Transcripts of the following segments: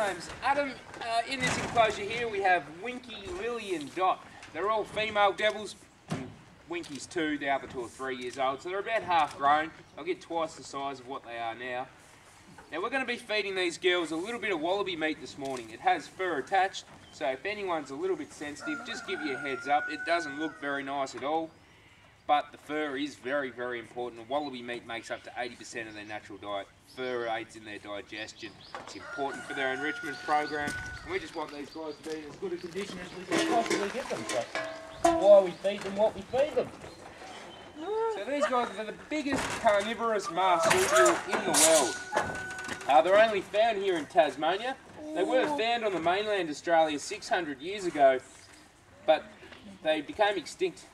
name's Adam. In this enclosure here we have Winky, Lily and Dot. They're all female devils. Winky's 2, the other 2 are 3 years old, so they're about half grown. They'll get twice the size of what they are now. Now we're going to be feeding these girls a little bit of wallaby meat this morning. It has fur attached, so if anyone's a little bit sensitive, just give you a heads up. It doesn't look very nice at all, but the fur is very, very important. Wallaby meat makes up to 80% of their natural diet. Fur aids in their digestion. It's important for their enrichment program, and we just want these guys to be in as good a condition as we can possibly get them. So that's why we feed them what we feed them. So these guys are the biggest carnivorous marsupial in the world. They're only found here in Tasmania. They were found on the mainland Australia 600 years ago, but they became extinct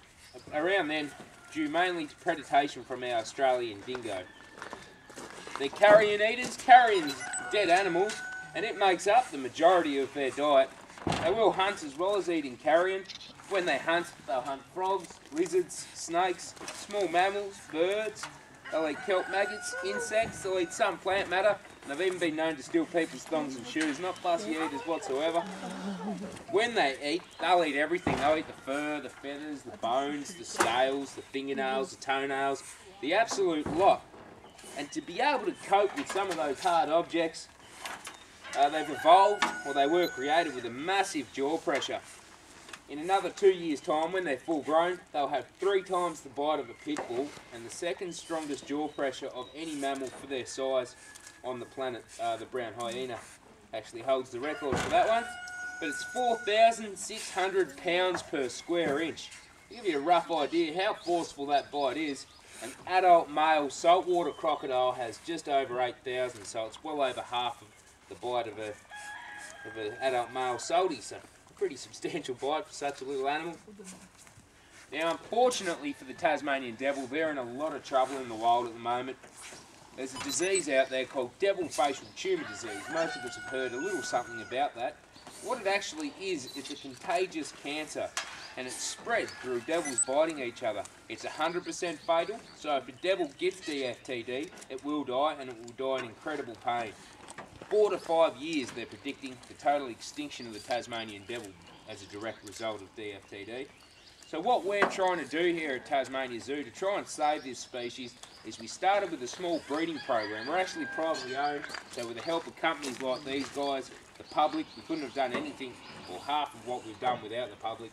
around then due mainly to predation from our Australian dingo. They're carrion eaters. Carrion's dead animals, and it makes up the majority of their diet. They will hunt as well as eating carrion. When they hunt, they'll hunt frogs, lizards, snakes, small mammals, birds. They'll eat kelp maggots, insects, they'll eat some plant matter, and they've even been known to steal people's thongs and shoes. Not fussy eaters whatsoever. When they eat, they'll eat everything. They'll eat the fur, the feathers, the bones, the scales, the fingernails, the toenails, the absolute lot. And to be able to cope with some of those hard objects, they've evolved, or they were created with a massive jaw pressure. In another 2 years' time, when they're full grown, they'll have 3 times the bite of a pit bull and the second strongest jaw pressure of any mammal for their size on the planet. The brown hyena actually holds the record for that one, but it's 4,600 pounds per square inch. To give you a rough idea how forceful that bite is, an adult male saltwater crocodile has just over 8,000, so it's well over half of the bite of an adult male salty. So pretty substantial bite for such a little animal. Now, unfortunately for the Tasmanian devil, they're in a lot of trouble in the wild at the moment. There's a disease out there called devil facial tumour disease. Most of us have heard a little something about that. What it actually is, it's a contagious cancer, and it's spread through devils biting each other. It's 100% fatal, so if a devil gets DFTD, it will die, and it will die in incredible pain. 4 to 5 years they're predicting the total extinction of the Tasmanian devil as a direct result of DFTD. So what we're trying to do here at Tasmania Zoo to try and save this species is we started with a small breeding program. We're actually privately owned, so with the help of companies like these guys, the public, we couldn't have done anything or half of what we've done without the public,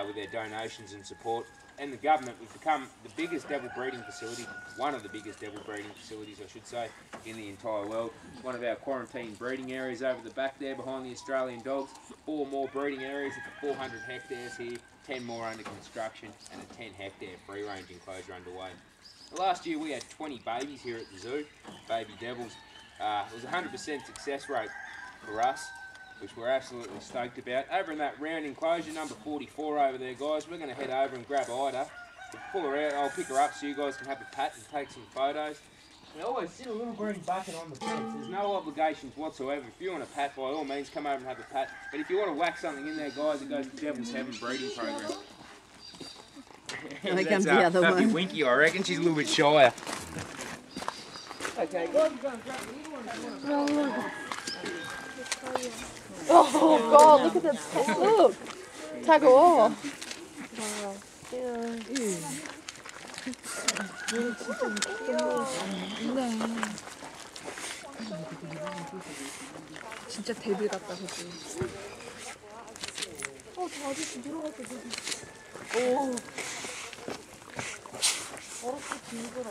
with their donations and support. And the government, we've become the biggest devil breeding facility, one of the biggest devil breeding facilities I should say, in the entire world. One of our quarantine breeding areas over the back there behind the Australian dogs, 4 more breeding areas at the 400 hectares here, 10 more under construction, and a 10 hectare free range enclosure underway. Last year we had 20 babies here at the zoo, baby devils. It was a 100% success rate for us, which we're absolutely stoked about. Over in that round enclosure, number 44 over there, guys, we're going to head over and grab Ida. We'll pull her out, I'll pick her up so you guys can have a pat and take some photos. We always sit a little green bucket on the fence. There's no obligations whatsoever. If you want a pat, by all means, come over and have a pat. But if you want to whack something in there, guys, it goes to Devil's Heaven breeding program. Here comes the other one. Winky, I reckon. She's a little bit shyer. Okay, guys, go and grab the little one. Oh God, look at that. Look. Tug off. Wow. 진짜 데빌 같다, 그치? 다시 들어갔어, 저기. 오. 어렵게 징그러.